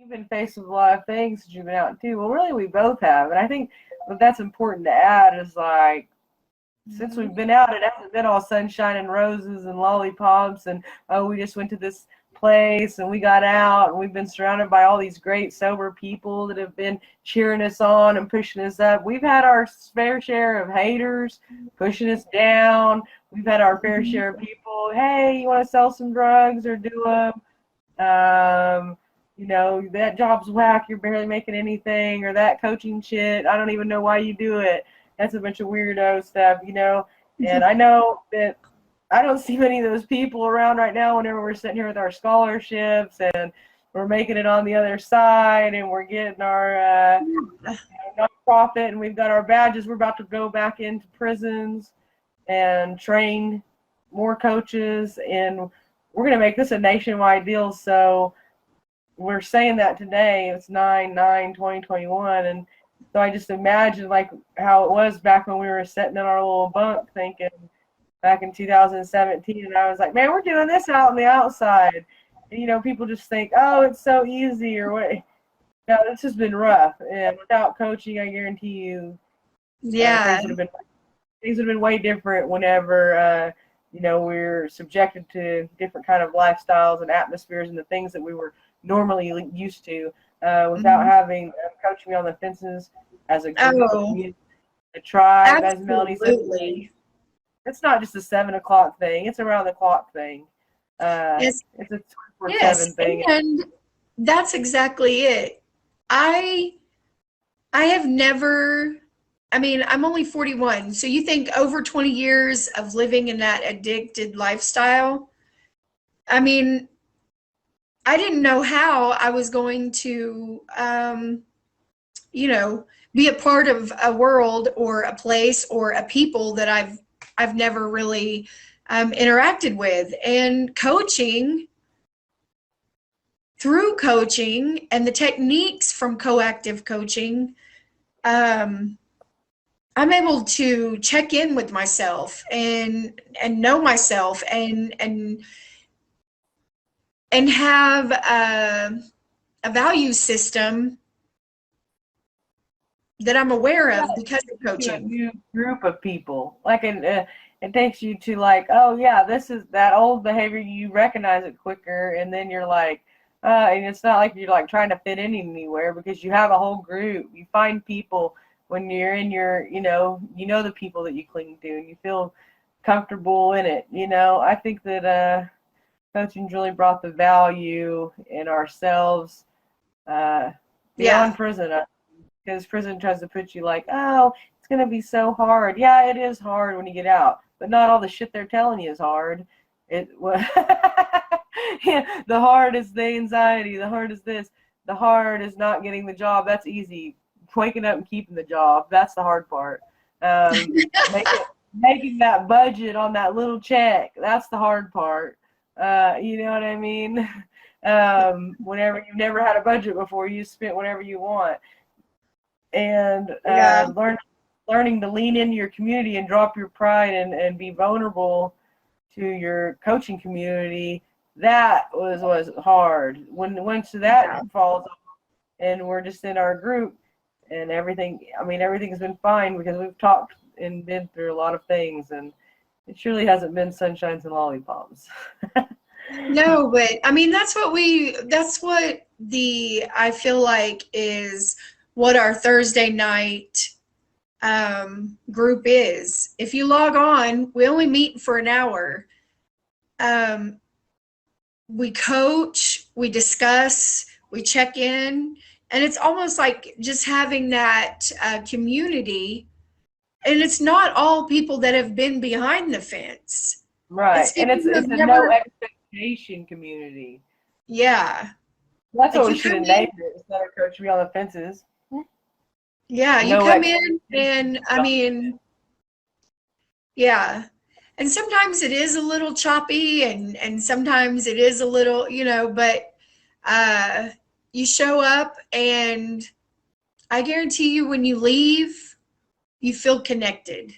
You've been faced with a lot of things that you've been out too. Well, really, we both have, and I think what that's important to add is like since Mhm. we've been out, it hasn't been all sunshine and roses and lollipops and oh, we just went to this place and we got out and we've been surrounded by all these great sober people that have been cheering us on and pushing us up. We've had our fair share of haters pushing us down. We've had our fair Mhm. share of people, hey, you want to sell some drugs or do them? That job's whack, you're barely making anything, or that coaching shit, I don't even know why you do it. That's a bunch of weirdo stuff. And I know that I don't see many of those people around right now whenever we're sitting here with our scholarships and we're making it on the other side and we're getting our nonprofit and we've got our badges. We're about to go back into prisons and train more coaches, and we're going to make this a nationwide deal. So we're saying that today. It's 9/9/2021, and so I just imagine like how it was back when we were sitting in our little bunk thinking back in 2017, and I was like, man, we're doing this out on the outside. And, people just think, oh, it's so easy or what. No, this has been rough, and without coaching, I guarantee you, Yeah. things would have been way different whenever we're subjected to different kind of lifestyles and atmospheres and the things that we were normally used to without Mhm. having coaching on the fences as a group, a Oh, community, a tribe, as Melanie said. absolutely. It's not just a 7 o'clock thing; it's around the clock thing. Yes, It's a 24/7 yes, thing. and that's exactly it. I I have never, I mean, I'm only 41, so you think over 20 years of living in that addicted lifestyle? I mean, I didn't know how I was going to, you know, be a part of a world or a place or a people that I've never really interacted with. And through coaching and the techniques from coactive coaching, um, I'm able to check in with myself and know myself and have a value system that I'm aware Yeah, of because of to a coaching. new group of people. Like, it takes you to like, oh yeah, this is that old behavior. You recognize it quicker, and then you're like, and it's not like you're like trying to fit in anywhere because you have a whole group. You find people when you're in your, the people that you cling to, and you feel comfortable in it. I think that coaching's really brought the value in ourselves beyond Yeah. prison. Because prison tries to put you like, oh, it's going to be so hard. Yeah, it is hard when you get out, but not all the shit they're telling you is hard. Yeah, the hard is the anxiety. The hard is this. The hard is not getting the job. That's easy. Waking up and keeping the job. That's the hard part. Um, making that budget on that little check. That's the hard part. You know what I mean? Whenever you've never had a budget before, you spent whatever you want, and Yeah. learning to lean into your community and drop your pride and be vulnerable to your coaching community. That was hard. Once that Yeah. falls off and we're just in our group and everything, I mean, everything's been fine because we've talked and been through a lot of things, and it surely hasn't been sunshines and lollipops. No, but I mean that's what I feel like is what our Thursday night group is. If you log on, we only meet for an hour. Um, we coach, we discuss, we check in, and it's almost like just having that community. And it's not all people that have been behind the fence. Right, It's and people it's who have it's a no never, expectation community. yeah. That's what Like we you should come have in, named it instead of Coach Me on the Fences. yeah, you No come in expectations. and I mean, yeah. And sometimes it is a little choppy and sometimes it is a little, but uh you show up and I guarantee you when you leave, you feel connected.